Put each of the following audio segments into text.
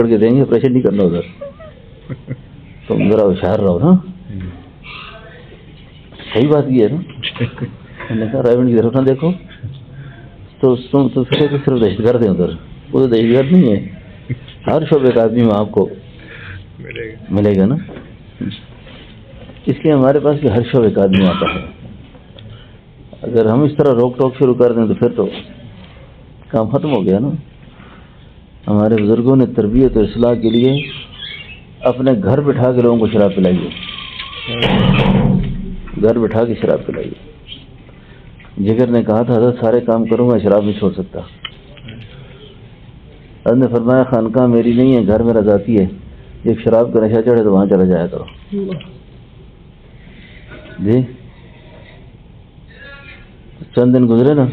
کر کے دیں گے، پریشر نہیں کرنا ادھر، تم ذرا ہوشیار رہو نا. صحیح بات یہ ہے نا. میں نے کہا ریونڈ کی طرف نہ دیکھو تو صرف دہشت گرد ہیں ادھر، وہ تو دہشت گرد نہیں ہے، ہر شعبے کا آدمی آپ کو ملے گا نا. اس لیے ہمارے پاس بھی ہر شعبے کا آدمی آتا ہے. اگر ہم اس طرح روک ٹوک شروع کر دیں تو پھر تو کام ختم ہو گیا نا. ہمارے بزرگوں نے تربیت اور اصلاح کے لیے اپنے گھر بٹھا کے لوگوں کو شراب پلائیے، گھر بٹھا کے شراب پلائیے. جگر نے کہا تھا حضرت سارے کام کروں گا، شراب نہیں چھوڑ سکتا. حضرت نے فرمایا خانقاہ میری نہیں ہے، گھر میرا ذاتی ہے، جب شراب کا نشہ چڑھے تو وہاں چلا جایا کرو. جی چند دن گزرے نا،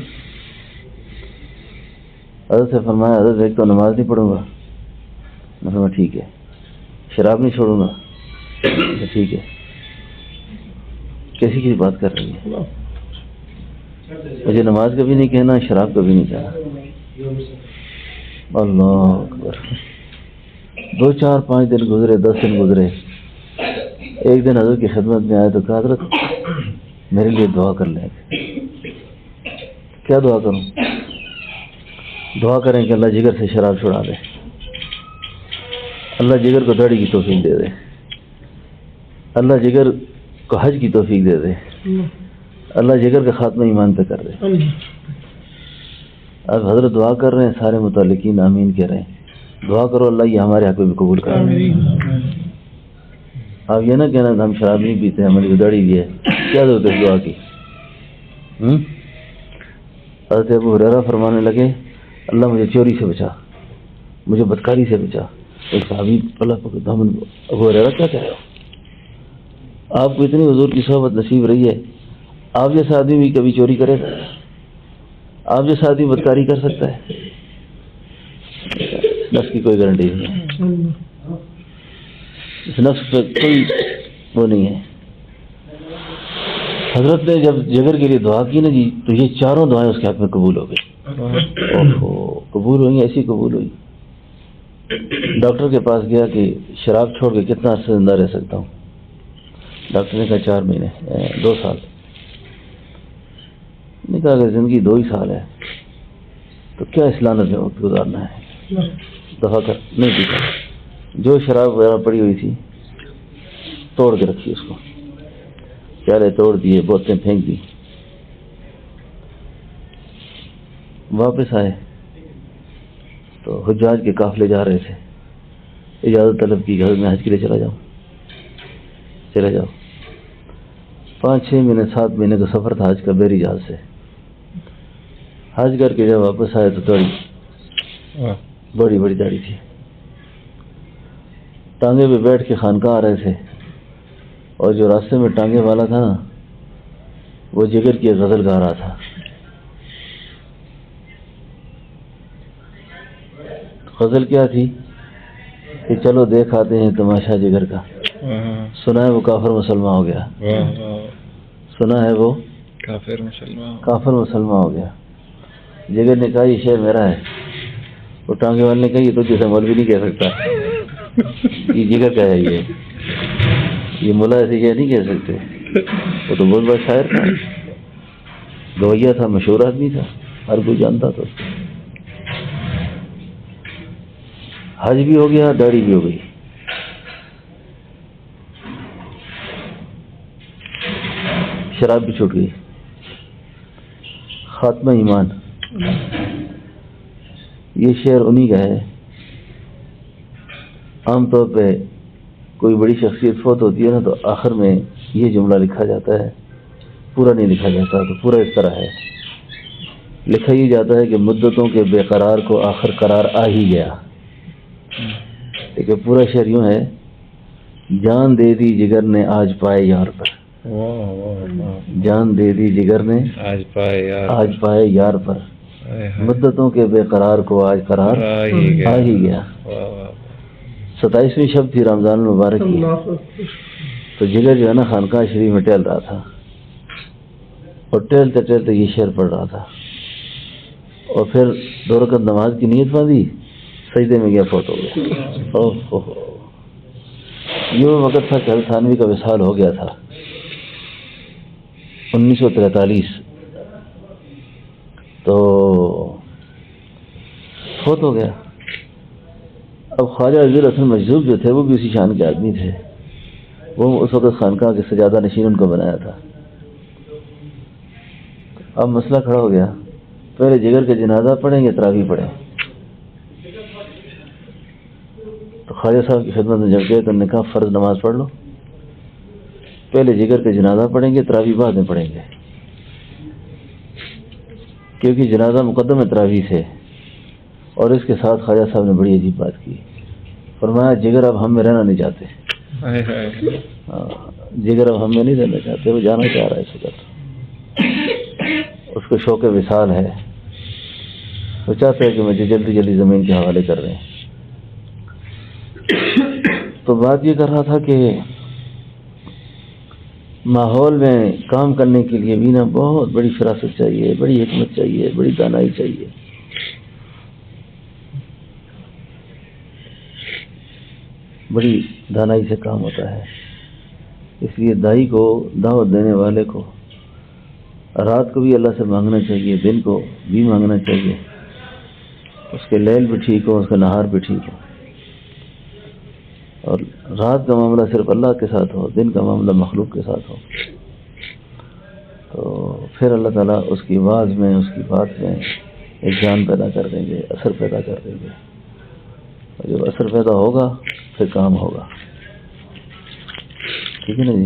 حضرت سے فرمایا حضرت ایک تو نماز نہیں پڑھوں گا، میں فرمایا ٹھیک ہے. شراب نہیں چھوڑوں گا، ٹھیک ہے. کیسی بات کر رہی ہے؟ مجھے نماز کا بھی نہیں کہنا، شراب کا بھی نہیں کہنا. اللہ اکبر. 2 4 5 دن گزرے، 10 دن گزرے. ایک دن حضرت کی خدمت میں آئے تو کہا حضرت میرے لیے دعا کر لیں. کیا دعا کروں؟ دعا کریں کہ اللہ جگر سے شراب چھڑا دے، اللہ جگر کو داڑھی کی توفیق دے دے، اللہ جگر کو حج کی توفیق دے دے، اللہ جگر کا خاتمہ ایمان پہ کر دے. اب حضرت دعا کر رہے ہیں، سارے متعلقین آمین کہہ رہے ہیں. دعا کرو اللہ یہ ہمارے حق میں بھی قبول کرے. آپ یہ نہ کہنا ہم شراب نہیں پیتے، ہماری داڑھی بھی ہے، کیا ضرورت ہے دعا کی؟ حضرت ابو ہریرہ فرمانے لگے اللہ مجھے چوری سے بچا، مجھے بدکاری سے بچا. ایک صحابی ابو ہریرہ کیا کہہ رہے ہو؟ آپ کو اتنی حضور کی صحبت نصیب رہی ہے، آپ جیسا آدمی بھی کبھی چوری کرے گا؟ آپ جیسا آدمی بدکاری کر سکتا ہے؟ نفس کی کوئی گارنٹی نہیں ہے، اس نفس پہ کوئی وہ نہیں ہے. حضرت نے جب جگر کے لیے دعا کی نا جی، تو یہ چاروں دعائیں اس کے حق میں قبول ہو گئی. قبول ہوئی، ایسی قبول ہوئی. ڈاکٹر کے پاس گیا کہ شراب چھوڑ کے کتنا عرصہ زندہ رہ سکتا ہوں؟ ڈاکٹر نے کہا 4 مہینے 2 سال. نے کہا اگر زندگی 2 ہی سال ہے تو کیا اس لعنت میں وقت گزارنا ہے؟ دفعہ کر نہیں پیتا. جو شراب وغیرہ پڑی ہوئی تھی توڑ کے رکھی، اس کو پیالے توڑ دیے، بوتلیں پھینک دی. واپس آئے تو حجاج کے قافلے جا رہے تھے. اجازت طلب کی، حضرت میں حج کے لیے چلا جاؤں. چلے جاؤ. 5 6 مہینے 7 مہینے کا سفر تھا حج کا، بحری جہاز سے. حج کر کے جب واپس آئے تو داڑھی، بڑی بڑی داڑھی تھی. ٹانگے پہ بیٹھ کے خانقاہ آ رہے تھے، اور جو راستے میں ٹانگے والا تھا نا، وہ جگر کی غزل گا رہا تھا. غزل کیا تھی کہ چلو دیکھ آتے ہیں تماشا جگر کا، سنا ہے وہ کافر مسلمان ہو گیا، سنا ہے وہ کافر مسلمان ہو گیا. جگر نے کہا یہ شعر میرا ہے. وہ ٹانگے والے نے کہا یہ تو جیسا مولوی نہیں کہہ سکتا، یہ جگر کا ہے، یہ ملا ایسے یہ نہیں کہہ سکتے. وہ تو بہت بڑا شاعر تھا، گویا تھا، مشہور آدمی تھا، ہر کوئی جانتا تھا. حج بھی ہو گیا، داڑھی بھی ہو گئی. شراب بھی چھوٹ گئی. خاتمہ ایمان. یہ شعر انہی کا ہے. عام طور پہ کوئی بڑی شخصیت فوت ہوتی ہے نا تو آخر میں یہ جملہ لکھا جاتا ہے، پورا نہیں لکھا جاتا. تو پورا اس طرح ہے، لکھا یہ جاتا ہے کہ مدتوں کے بے قرار کو آخر قرار آ ہی گیا. لیکن پورا شعر یوں ہے، جان دے دی جگر نے آج پائے یار پر، جان دے دی جگر نے آج پائے یار پر، مدتوں کے بے قرار کو آج قرار آ ہی گیا. 27ویں شب تھی رمضان المبارک کی. تو جگر جو ہے نا خانقاہ شریف میں ٹہل رہا تھا، اور ٹہلتے ٹہلتے یہ شعر پڑھ رہا تھا. اور پھر 2 رکعت نماز کی نیت باندھی، سجدے میں گیا، فوت ہو گیا۔ یہ وہ وقت تھا کہ حضرت تھانوی کا وصال ہو گیا تھا 1943، تو فوت ہو گیا۔ اب خواجہ عزیز الحسن مجذوب جو تھے وہ بھی اسی شان کے آدمی تھے، وہ اس وقت خانقاہ کے سجادہ نشین ان کو بنایا تھا۔ اب مسئلہ کھڑا ہو گیا، پہلے جگر کے جنازہ پڑھیں یا تراویح پڑھیں؟ تو خواجہ صاحب کی خدمت میں جب گئے تو انہوں نے کہا فرض نماز پڑھ لو، پہلے جگر کے جنازہ پڑھیں گے، تراویح بعد میں پڑھیں گے، کیونکہ جنازہ مقدم ہے تراویح سے۔ اور اس کے ساتھ خواجہ صاحب نے بڑی عجیب بات کی، فرمایا جگر اب ہم میں رہنا نہیں چاہتے، جگر اب ہم میں نہیں رہنا چاہتے، وہ جانا چاہ رہا ہے اس وقت، اس کو شوق وصال ہے، وہ چاہتے ہیں کہ مجھے جلدی جلدی زمین کے حوالے کر رہے ہیں۔ تو بات یہ کر رہا تھا کہ ماحول میں کام کرنے کے لیے بھی نا بہت بڑی فراست چاہیے، بڑی حکمت چاہیے، بڑی دانائی چاہیے۔ بڑی دانائی سے کام ہوتا ہے، اس لیے دائی کو، دعوت دینے والے کو رات کو بھی اللہ سے مانگنا چاہیے، دن کو بھی مانگنا چاہیے، اس کے لیل بھی ٹھیک ہو، اس کا نہار بھی ٹھیک ہو، اور رات کا معاملہ صرف اللہ کے ساتھ ہو، دن کا معاملہ مخلوق کے ساتھ ہو، تو پھر اللہ تعالیٰ اس کی آواز میں، اس کی بات میں ایک جان پیدا کر دیں گے، اثر پیدا کر دیں گے، اور جب اثر پیدا ہوگا پھر کام ہوگا۔ ٹھیک ہے نا جی؟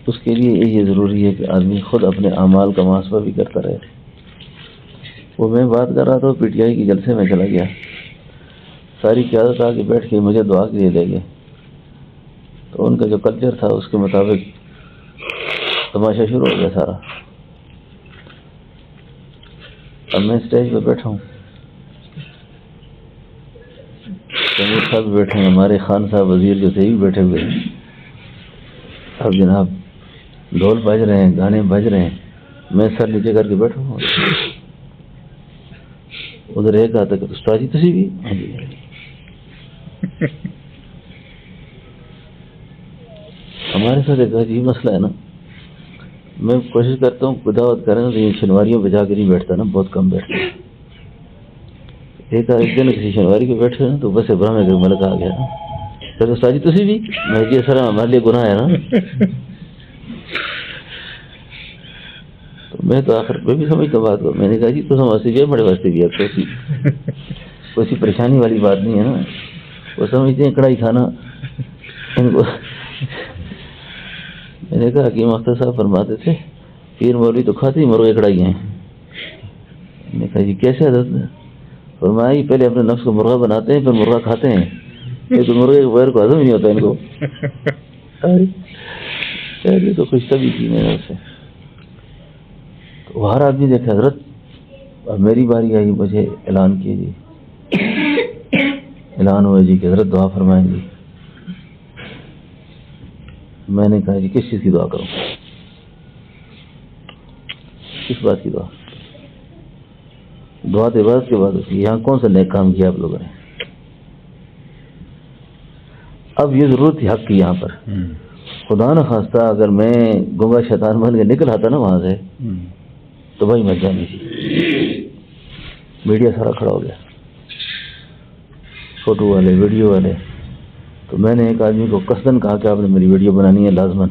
اس کے لیے یہ ضروری ہے کہ آدمی خود اپنے اعمال کا محاسبہ بھی کرتا رہے۔ وہ میں بات کر رہا تھا، پی ٹی آئی کے جلسے میں چلا گیا، ساری قیادت آ کے بیٹھ کے مجھے دعا کے لیے لے گئے، تو ان کا جو کلچر تھا اس کے مطابق تماشا شروع ہو گیا سارا۔ اب میں اسٹیج پہ بیٹھا ہوں، تیمور صاحب بھی بیٹھے ہیں، ہمارے خان صاحب وزیر جو تھے بھی بیٹھے ہوئے ہیں۔ اب جناب ڈھول بج رہے ہیں، گانے بج رہے ہیں، میں سر نیچے کر کے بیٹھا ہوں۔ ادھر ایک آتا کہ استاد جی تسی بھی، ہمارے ساتھ ایک عجیب مسئلہ ہے نا، میں کوشش کرتا ہوں کوئی دعوت کریں تو یہ شنواریوں پہ جا کے نہیں بیٹھتا نا، بہت کم بیٹھتا۔ ایک دن کسی شنواری پہ بیٹھے نا تو بس ابراہیم ایک ملک آ گیا نا، پھر استاد جی تسی بھی، میں جی سر ہمارے لیے گناہ ہے نا۔ تو میں تو آخر میں بھی سمجھتا بات کو، میں نے کہا جی تو ہم واسطے بھی ہے، بڑے واسطے بھی ہے، کوئی سی پریشانی والی بات نہیں ہے نا، وہ سمجھتے ہیں کڑھائی کھانا ان کو۔ میں نے کہا حکیم اختر صاحب فرماتے تھے پیر مولوی تو کھاتے ہی مرغے کڑھائی ہیں۔ میں نے کہا جی کیسے حضرت؟ فرمایا پہلے اپنے نفس کو مرغا بناتے ہیں پھر مرغا کھاتے ہیں، یہ تو مرغے کے بغیر کو ہضم ہی نہیں ہوتا ان کو۔ یہ تو خوش طبی کی میں سے تو ہر آدمی دیکھے حضرت اب میری باری آئی، مجھے اعلان کیجیے، اعلان ہوا جی کہ حضرت دعا فرمائیں گی۔ میں نے کہا جی کس چیز کی دعا کروں، کس بات کی دعا؟ دعا تو عبادت کے بعد ہوتی ہے، یہاں کون سا نیک کام کیا آپ لوگوں نے؟ اب یہ ضرورت تھی حق کی یہاں پر، خدا نہ خواستہ اگر میں گنگا شیطان بن کے نکل آتا نا وہاں سے تو بھائی مت جانی تھی۔ میڈیا سارا کھڑا ہو گیا، فوٹو والے، ویڈیو والے، تو میں نے ایک آدمی کو قصداً کہا کہ آپ نے میری ویڈیو بنانی ہے لازماً،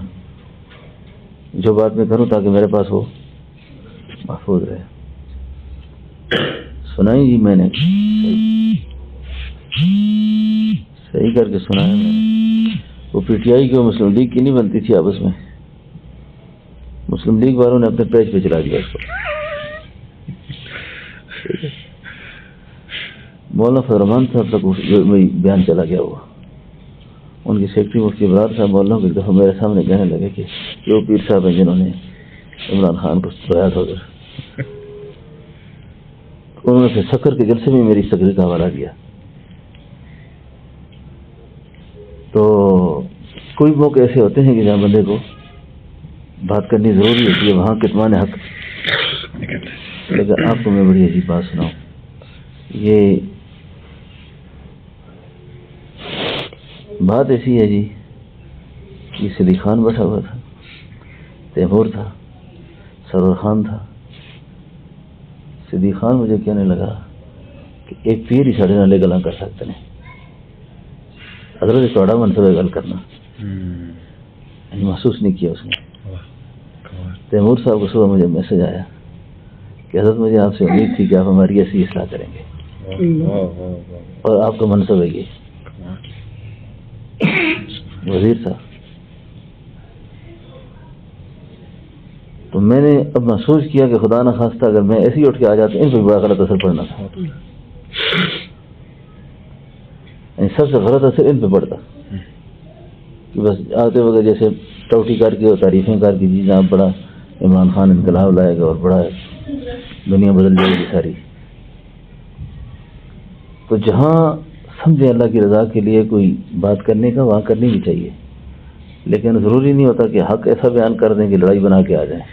جو بات میں کروں تاکہ میرے پاس وہ محفوظ رہے۔ سنائی جی میں نے، صحیح کر کے سنایا میں نے۔ وہ پی ٹی آئی کی اور مسلم لیگ کی نہیں بنتی تھی آپس میں، مسلم لیگ والوں نے اپنے پیج پہ چلا دیا اس کو۔ مولانا فضل الرحمان صاحب تک بیان چلا گیا ہوا، ان کی سیکرٹری مفتی ابرار صاحب مولانا کو ایک دفعہ میرے سامنے کہنے لگے کہ یہ وہ پیر صاحب ہیں جنہوں نے عمران خان کو دھویا تھا ادھر۔ انہوں نے پھر سکر کے جلسے میں میری تقریر کا حوالہ دیا۔ تو کوئی موقع ایسے ہوتے ہیں کہ جہاں بندے کو بات کرنی ضروری ہوتی ہے، وہاں کتمان حق۔ لیکن آپ کو میں بڑی عجیب بات سناؤں، یہ بات ایسی ہے جی کہ صدیق خان بیٹھا ہوا تھا، تیمور تھا، سرور خان تھا۔ صدیق خان مجھے کہنے لگا کہ ایک پیر ہی ساڑھے نالے گلاں کر سکتے ہیں، حضرت تھوڑا منصوبہ گل کرنا محسوس نہیں کیا اس نے۔ تیمور صاحب کو صبح مجھے میسج آیا کہ حضرت مجھے آپ سے امید تھی کہ آپ ہماری ایسی اصلاح کریں گے اور آپ کا منصب ہے یہ وزیر صاحب۔ تو میں نے اب محسوس کیا کہ خدا نخواستہ اگر میں ایسے ہی اٹھ کے آ جاتا ان پہ بڑا غلط اثر پڑنا تھا، سب سے غلط اثر ان پہ پڑتا کہ بس آتے وقت جیسے ٹوٹی کر کے اور تعریفیں کر کے جی جناب بڑا عمران خان انقلاب لائے گا اور بڑا دنیا بدل جائے گی ساری۔ تو جہاں سمجھے اللہ کی رضا کے لیے کوئی بات کرنے کا وہاں کرنی بھی چاہیے، لیکن ضروری نہیں ہوتا کہ حق ایسا بیان کر دیں کہ لڑائی بنا کے آ جائیں۔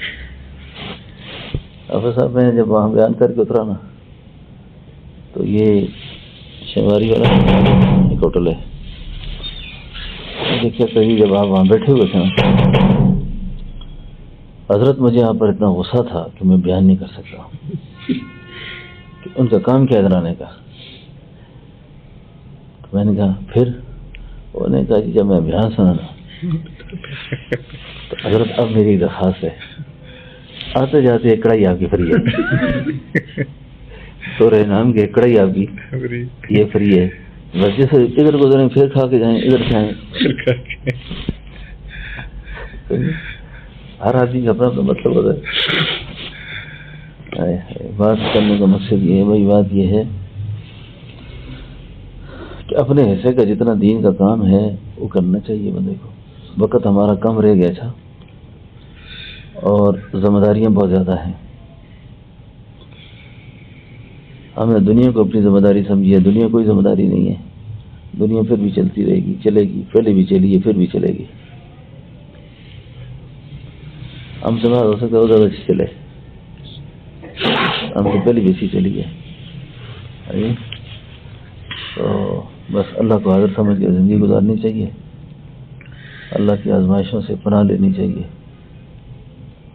حافظ صاحب میں جب وہاں بیان کر کے اترا نا تو یہ شماری والا ایک ہوٹل ہے، دیکھا کہیں جب آپ وہاں بیٹھے ہوئے تھے نا حضرت مجھے یہاں پر اتنا غصہ تھا کہ میں بیان نہیں کر سکتا کہ ان کا کام کیا ادرانے کا۔ میں نے کہا پھر انہوں نے کہا کہ جب میں بیان سنا نا تو حضرت اب میری درخواست ہے آتے جاتے ایک کڑائی آپ کی فری ہے، تو نام کے کڑائی آپ کی یہ فری ہے، بس جیسے ادھر گزریں پھر کھا کے جائیں ادھر کھائیں۔ ہر آدمی کا اپنا اپنا مطلب ہوتا ہے۔ بات کرنے کا مقصد یہ ہے بھائی، بات یہ ہے کہ اپنے حصے کا جتنا دین کا کام ہے وہ کرنا چاہیے بندے کو۔ وقت ہمارا کم رہ گیا تھا اور ذمہ داریاں بہت زیادہ ہیں۔ ہم نے دنیا کو اپنی ذمہ داری سمجھی ہے، دنیا کوئی ذمہ داری نہیں ہے، دنیا پھر بھی چلتی رہے گی، چلے گی، پہلے بھی چلی ہے پھر بھی چلے گی۔ ہم سے بات ہو سکتا ہے ادھر اچھی چلے، ہم سے پہلے بھی اچھی چلی ہے۔ تو بس اللہ کو حاضر سمجھ کے زندگی گزارنی چاہیے، اللہ کی آزمائشوں سے پناہ لینی چاہیے،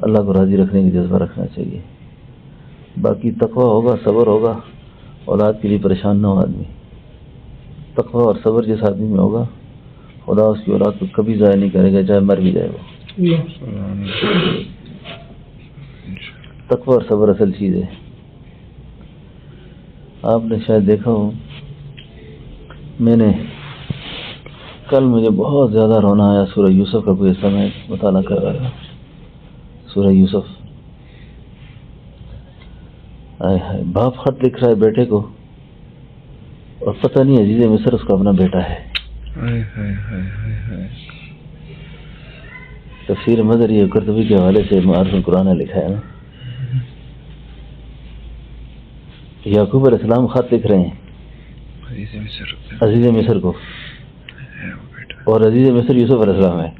اللہ کو راضی رکھنے کی جذبہ رکھنا چاہیے۔ باقی تقویٰ ہوگا، صبر ہوگا، اولاد کے لیے پریشان نہ ہو آدمی۔ تقویٰ اور صبر جس آدمی میں ہوگا خدا اس کی اولاد کو کبھی ضائع نہیں کرے گا، چاہے مر بھی جائے وہ۔ تقویٰ اور صبر اصل چیز ہے۔ آپ نے شاید دیکھا ہو، میں نے کل مجھے بہت زیادہ رونا آیا، سورہ یوسف کا کوئی حصہ میں مطالعہ کر رہا تھا، سورہ یوسف۔ باپ خط لکھ رہا ہے بیٹے کو اور پتہ نہیں عزیز مصر اس کا اپنا بیٹا ہے۔ تفسیر مدری قرطبی کے حوالے سے معارف القرآن نے لکھا ہے نا، یعقوب علیہ السلام خط لکھ رہے ہیں عزیز مصر کو، اور عزیز مصر یوسف علیہ السلام ہے۔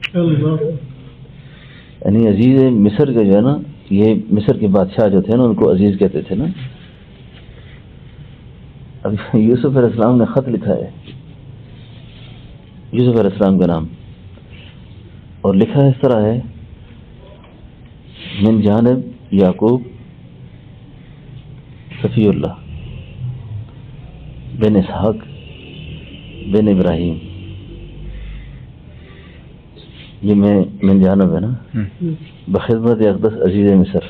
یعنی عزیز مصر کے جو ہے نا، یہ مصر کے بادشاہ جو تھے نا ان کو عزیز کہتے تھے نا۔ اب یوسف علیہ السلام نے خط لکھا ہے یوسف علیہ السلام کا نام، اور لکھا اس طرح ہے، من جانب یعقوب صفی اللہ بن اسحاق بن ابراہیم۔ یہ میں من جانب ہے نا، بخدمت اقدس عزیز مصر،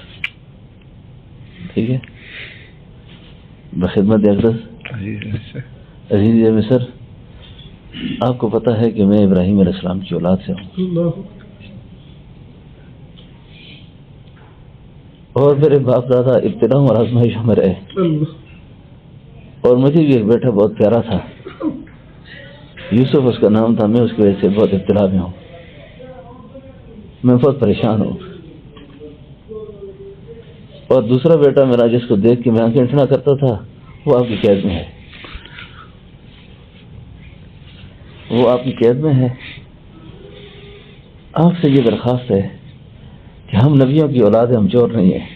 ٹھیک ہے، بخدمت اقدس عزیز مصر۔ آپ کو پتہ ہے کہ میں ابراہیم علیہ السلام کی اولاد سے ہوں، اور میرے باپ دادا ابتدا اور آزمائشوں میں رہے، اور مجھے بھی ایک بیٹا بہت پیارا تھا، یوسف اس کا نام تھا، میں اس کی وجہ سے بہت ابتلا میں ہوں، میں بہت پریشان ہوں۔ اور دوسرا بیٹا میرا جس کو دیکھ کے میں آنکھیں اٹھنا کرتا تھا وہ آپ کی قید میں ہے، وہ آپ کی قید میں ہے۔ آپ سے یہ درخواست ہے کہ ہم نبیوں کی اولاد ہیں، ہم چور نہیں ہیں،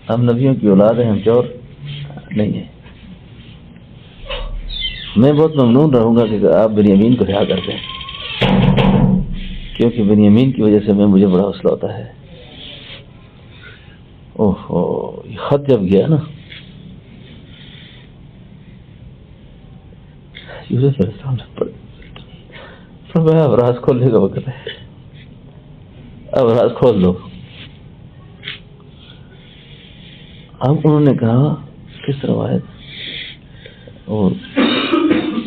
ہم نبیوں کی اولاد ہیں، ہم چور نہیں ہیں۔ میں بہت ممنون رہوں گا کہ آپ بنیامین کو رہا کرتے ہیں، کیونکہ بنیامین کی وجہ سے مجھے بڑا حوصلہ ہوتا ہے۔ اوہو، یہ خط جب گیا نا یوسف علیہ السلام نے فرمایا اب راز کھولنے کا وقت ہے، اب راز کھول دو۔ اب انہوں نے کہا کس روایت، اور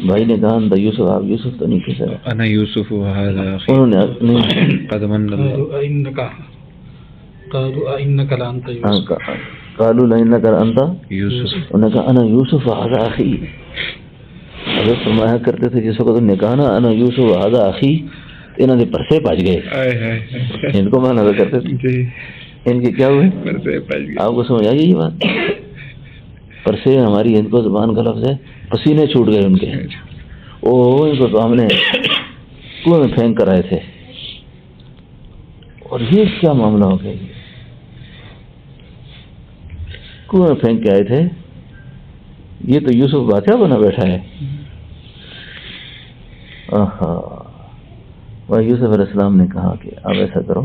بھائی نے کہا انت یوسف، آپ یوسف تو نہیں کہہ سکتے، انا یوسف وهذا اخي، انہوں نے قد من الله قالوا انك لانت یوسف، قالوا لانك انت یوسف، انہوں نے کہا انا یوسف وهذا اخي۔ حضرت فرمایا کرتے تھے جس وقت انہوں نے کہا نا انا یوسف وهذا اخي، انہوں نے پرسے پاج گئے، ان کو مانا کرتے تھے جی ان کے کیا ہوئے، پرسے پاج گئے، آپ کو سمجھ آئی یہ بات؟ پرسے ہماری ہند کو زبان کا لفظ ہے، پسینے چھوٹ گئے ان کے، ان کو تو ہم نے کنویں میں پھینک کر آئے تھے، اور یہ کیا معاملہ ہو گیا، کنویں میں پھینک کے آئے تھے، یہ تو یوسف بادشاہ بنا بیٹھا ہے۔ وہ یوسف علیہ السلام نے کہا کہ اب ایسا کرو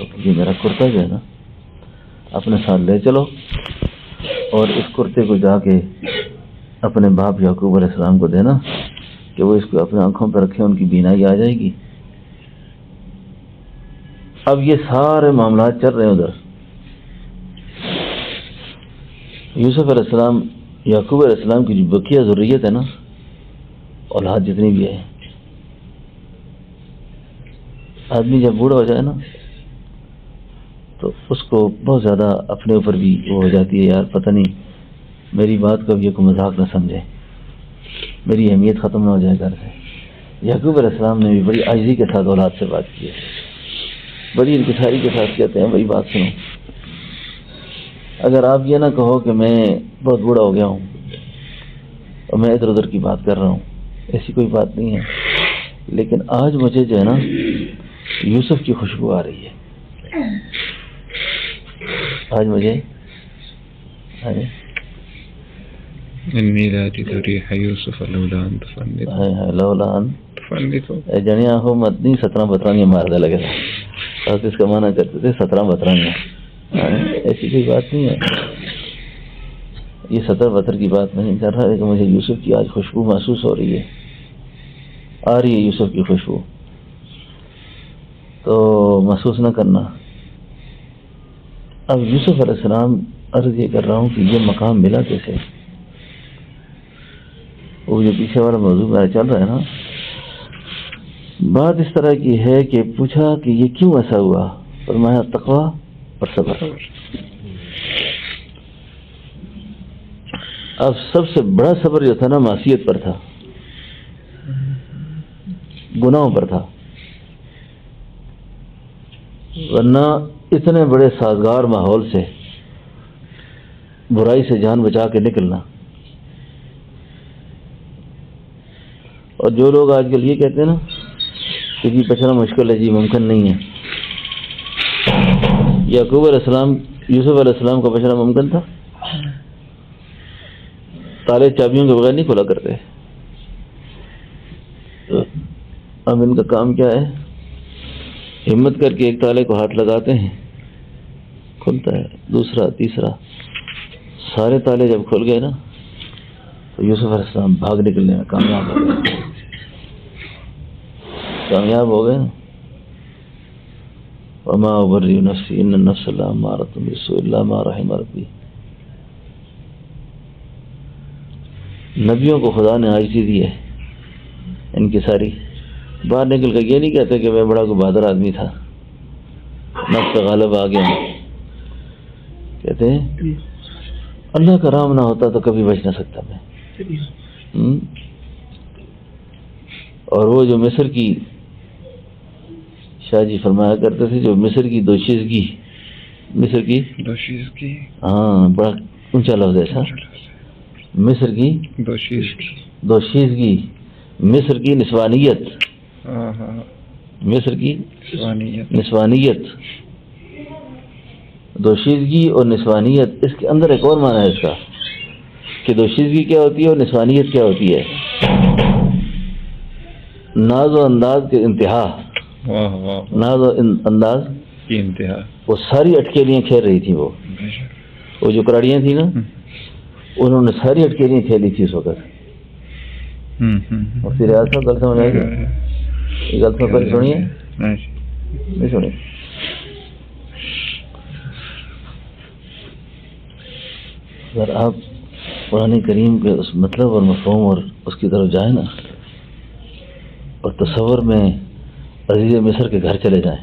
کہ یہ میرا کرتا جو ہے نا اپنے ساتھ لے چلو، اور اس کرتے کو جا کے اپنے باپ یعقوب علیہ السلام کو دینا کہ وہ اس کو اپنے آنکھوں پہ رکھیں، ان کی بینائی آ جائے گی۔ اب یہ سارے معاملات چل رہے ہیں ادھر، یوسف علیہ السلام یعقوب علیہ السلام کی جو بقیہ ذریت ہے نا، اولاد جتنی بھی ہے، آدمی جب بوڑھا ہو جائے نا تو اس کو بہت زیادہ اپنے اوپر بھی وہ ہو جاتی ہے، یار پتہ نہیں میری بات کو یہ کوئی مذاق نہ سمجھے، میری اہمیت ختم نہ ہو جائے گھر سے۔ یعقوب علیہ السلام نے بھی بڑی عاجزی کے ساتھ اولاد سے بات کی ہے، بڑی انکساری کے ساتھ کہتے ہیں بھائی بات سنو، اگر آپ یہ نہ کہو کہ میں بہت بوڑھا ہو گیا ہوں اور میں ادھر ادھر کی بات کر رہا ہوں، ایسی کوئی بات نہیں ہے، لیکن آج مجھے جو ہے نا یوسف کی خوشبو آ رہی ہے، آج مجھے انی لا تریح یوسف لولا ان تفندت لولا ان جنیا ہو مدنی 17 بترانیاں مار دے لگے تھے، اور اس کا معنی کرتے تھے 17 بترانیاں، ایسی کوئی بات نہیں ہے، یہ 17 بتر کی بات نہیں کر رہا ہے کہ مجھے یوسف کی آج خوشبو محسوس ہو رہی ہے، آ رہی ہے یوسف کی خوشبو، تو محسوس نہ کرنا۔ اب یوسف علیہ السلام عرض یہ کر رہا ہوں کہ یہ مقام ملا کیسے، وہ جو پیچھے والا موضوع میرا چل رہا ہے نا، بات اس طرح کی ہے کہ پوچھا کہ یہ کیوں ایسا ہوا، فرمایا تقویٰ اور صبر۔ اب سب سے بڑا صبر جو تھا نا معصیت پر تھا، گناہوں پر تھا، ورنہ اتنے بڑے سازگار ماحول سے برائی سے جان بچا کے نکلنا، اور جو لوگ آج کل یہ کہتے ہیں نا کہ جی بچنا مشکل ہے، جی ممکن نہیں ہے، یعقوب علیہ السلام یوسف علیہ السلام کا بچنا ممکن تھا، تالے چابیوں کے بغیر نہیں کھولا کرتے، اب ان کا کام کیا ہے، ہمت کر کے ایک تالے کو ہاتھ لگاتے ہیں کھلتا ہے، دوسرا تیسرا، سارے تالے جب کھل گئے نا تو یوسف علیہ السلام بھاگ نکلنے میں کامیاب ہو گئے، وما ابرئ نفسی ان النفس لامارۃ بالسوء الا ما رحم ربی۔ نبیوں کو خدا نے عاجزی دی ہے ان کی ساری، باہر نکل کر یہ نہیں کہتے کہ میں بڑا کو بہادر آدمی تھا، نفس غالب آ گیا، کہتے ہیں اللہ کا رحم نہ ہوتا تو کبھی بچ نہ سکتا میں۔ اور وہ جو مصر کی شاہ جی فرمایا کرتے تھے، جو مصر کی دوشیزگی، مصر کی دوشیزگی، ہاں بڑا اونچا لفظ ہے سر، مصر کی دوشیزگی، مصر کی نسوانیت، مصر کی نسوانیت، دوشیزگی اور نسوانیت، اس کے اندر ایک اور معنی ہے اس کا کہ دوشیزگی کیا ہوتی ہے اور نسوانیت کیا ہوتی ہے. ناز و انداز کے انتہا، ناز و انداز کی انتہا، وہ ساری اٹکیلیاں کھیل رہی تھی. وہ جو کراڑیاں تھیں نا، انہوں نے ساری اٹکیلیاں کھیلی تھی اس وقت. مفتی ریاض صاحب گل سمجھ آئے گی؟ یہ گل سمجھ پہلے سنیے، نہیں سنی. اگر آپ قرآن کریم کے اس مطلب اور مفہوم اور اس کی طرف جائیں نا، اور تصور میں عزیز مصر کے گھر چلے جائیں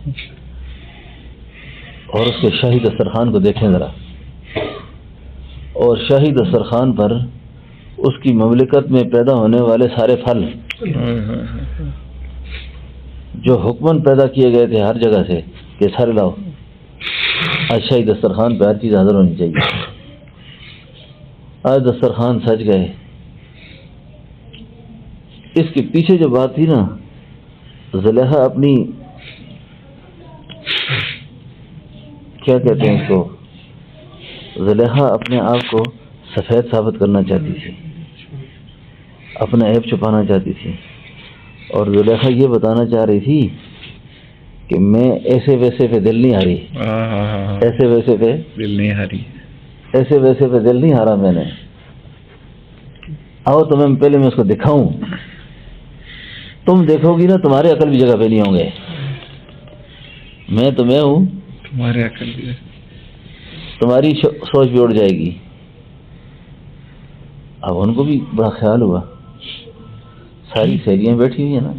اور اس کے شاہی دسترخوان کو دیکھیں ذرا، اور شاہی دسترخوان پر اس کی مملکت میں پیدا ہونے والے سارے پھل جو حکمن پیدا کیے گئے تھے ہر جگہ سے کہ سارے لاؤ، آج شاہی دسترخوان پہ ہر چیز حاضر ہونی چاہیے. آج دسترخوان سج گئے. اس کے پیچھے جو بات تھی نا، زلیخا اپنی کیا کہتے ہیں اس کو، زلیخا اپنے آپ کو سفید ثابت کرنا چاہتی تھی، اپنا عیب چھپانا چاہتی تھی. اور زلیخا یہ بتانا چاہ رہی تھی کہ میں ایسے ویسے پہ دل نہیں ہاری، ایسے ویسے پہ دل نہیں ہاری، ایسے ویسے پہ دل نہیں ہارا میں نے. آؤ تمہیں پہلے میں اس کو دکھاؤں، تم دیکھو گی نا تمہارے عقل بھی جگہ پہ نہیں ہوں گے. میں تو میں ہوں، تمہارے عقل بھی، تمہاری سوچ بھی اڑ جائے گی. اب ان کو بھی بڑا خیال ہوا، ساری سہیلیاں بیٹھی ہوئی ہیں نا.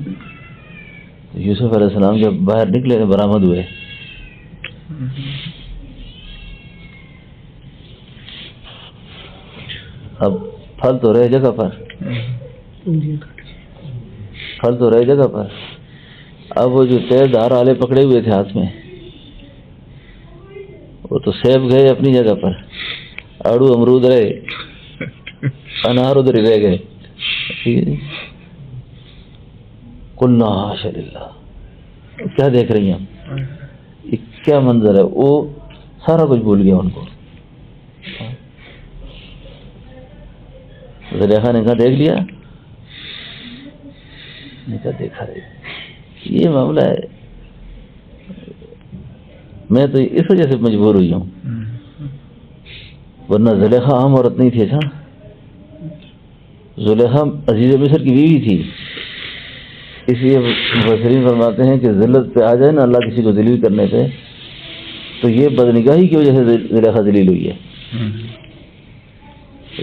یوسف علیہ السلام جب باہر نکلے برآمد ہوئے، اب پھل تو رہے جگہ پر، پھل تو رہے جگہ پر. اب وہ جو تیز دھار آلے پکڑے ہوئے تھے ہاتھ میں، وہ تو سیب گئے اپنی جگہ پر، آڑو امرود رہے، انار ادھر رہ گئے. قلنا حاشا للہ. کیا دیکھ رہی ہیں، یہ کیا منظر ہے. وہ سارا کچھ بھول گیا ان کو. زلیخا نے کہا دیکھ لیا، نے کہا دیکھا رہے. یہ معاملہ ہے. میں تو اس وجہ سے مجبور ہوئی ہوں، ورنہ زلیخا عام عورت نہیں تھی. اچھا، زلیخا عزیز مصر کی بیوی تھی. اس لیے مفسرین فرماتے ہیں کہ ذلت پہ آ جائے نا اللہ کسی کو ذلیل کرنے پہ، تو یہ بدنگاہی کی وجہ سے زلیخا ذلیل ہوئی ہے.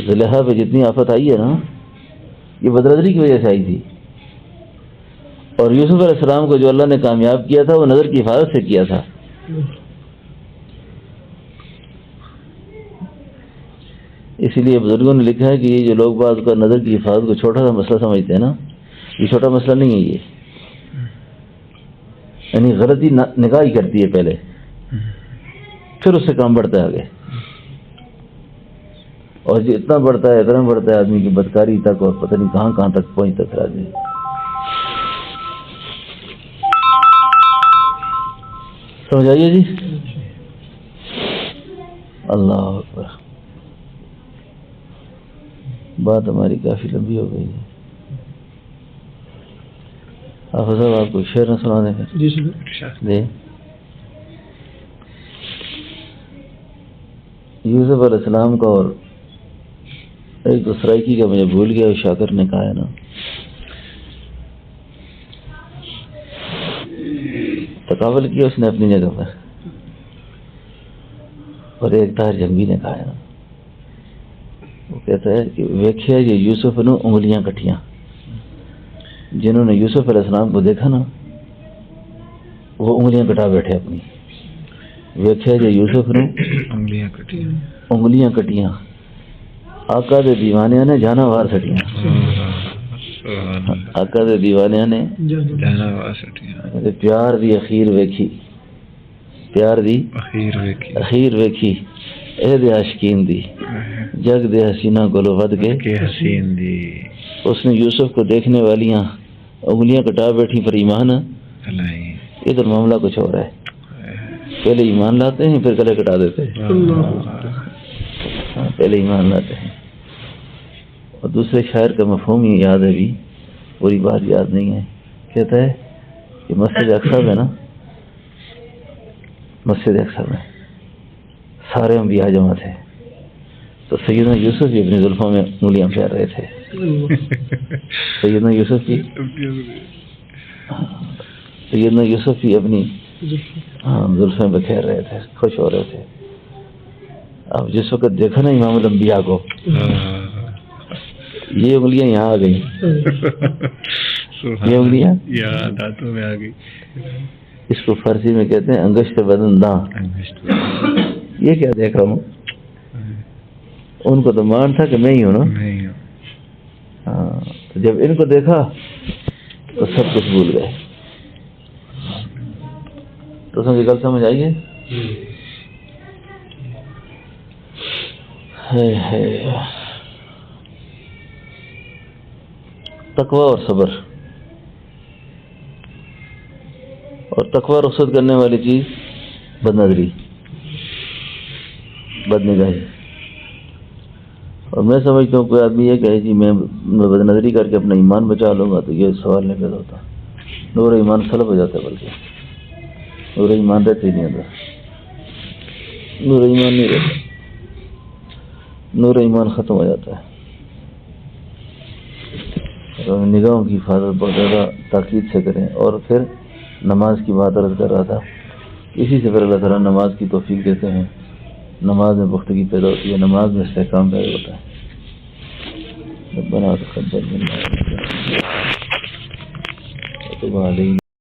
زلیخا پہ جتنی آفت آئی ہے نا، یہ بدنظری کی وجہ سے آئی تھی. اور یوسف علیہ السلام کو جو اللہ نے کامیاب کیا تھا وہ نظر کی حفاظت سے کیا تھا. اسی لیے بزرگوں نے لکھا ہے کہ یہ جو لوگ بعض کا نظر کی حفاظت کو چھوٹا سا مسئلہ سمجھتے ہیں نا، یہ چھوٹا مسئلہ نہیں ہے. یہ یعنی غلطی نگاہ ہی کرتی ہے پہلے، پھر اس سے کام بڑھتا ہے آگے. اور جو اتنا بڑھتا ہے اتنا بڑھتا ہے آدمی کی بدکاری تک، اور پتہ نہیں کہاں کہاں تک پہنچتا پھر آدمی. سمجھ آئیے جی؟ اللہ اکبر. بات ہماری کافی لمبی ہو گئی ہے. حافظ صاحب آپ کو شعر نہ سنا دیں پھر؟ جی. یوسف علیہ السلام کا اور ایک تو سرائکی کا مجھے بھول گیا، شاکر نے کہا ہے نا، تقابل کیا اس نے اپنی جگہ پر. اور ایک طاہر جنگی نے کہا ہے نا، وہ کہتا ہے کہ ویکھیا یہ یوسف نو انگلیاں کٹیاں. جنہوں نے یوسف علیہ السلام کو دیکھا نا، وہ انگلیاں کٹا بیٹھے اپنی. ویکھیا یہ یوسف نو انگلیاں کٹیاں، آقا دے دیوانیاں نے جانا وار سٹیاں. آقا دے دیوانیاں نے جانا وار سٹیاں. پیار دی اخیر ویکھی، پیار دی اخیر ویکھی، اے دے عاشقین دی جگ دے حسینہ کولو ود کے حسین دی. اس نے یوسف کو دیکھنے والیاں انگلیاں کٹا بیٹھی پر ایمان. ادھر معاملہ کچھ اور ہے. پہلے ایمان لاتے ہیں پھر گلے کٹا دیتے ہیں. پہلے ایمان لاتے ہیں اور دوسرے شاعر کا مفہوم ہی یاد ہے بھی، پوری بات یاد نہیں ہے. کہتا ہے کہ مسجد اقصی میں نا، مسجد اقصی میں سارے انبیاء جمع تھے، تو سیدنا یوسف بھی اپنی زلفوں میں انگلیاں پھیر رہے تھے. سیدنا یوسف بھی اپنی زلفیں بکھیر رہے تھے، خوش ہو رہے تھے. اب جس وقت دیکھا نا امام الانبیاء کو، یہ انگلیاں یہاں آ گئی، یہ انگلیاں دانتوں میں آ گئی. اس کو فارسی میں کہتے ہیں انگشت بدن داں. یہ کیا دیکھ رہا ہوں؟ ان کو تو مان تھا کہ میں ہی ہوں نا. ہاں، تو جب ان کو دیکھا تو سب کچھ بھول گئے. تو سمجھ گل سمجھ آئیے. تقوی اور صبر، اور تقوی رخصت کرنے والی چیز بد نظری، بد نگاہی. اور میں سمجھتا ہوں کوئی آدمی یہ کہے جی میں بد نظری کر کے اپنا ایمان بچا لوں گا، تو یہ سوال نہیں پیدا ہوتا. نور ایمان سلب ہو جاتا ہے، بلکہ نور ایمان رہتے ہی نہیں اندر. نور ایمان نہیں رہتا، نور ایمان ختم ہو جاتا ہے. نگاہوں کی حفاظت بہت زیادہ تاکید سے کریں. اور پھر نماز کی بات عرض کر رہا تھا، اسی سے پھر اللہ تعالیٰ نماز کی توفیق دیتے ہیں. نماز میں پختگی پیدا ہوتی ہے، نماز میں استحکام پیدا ہوتا ہے. ربنا تقبل منا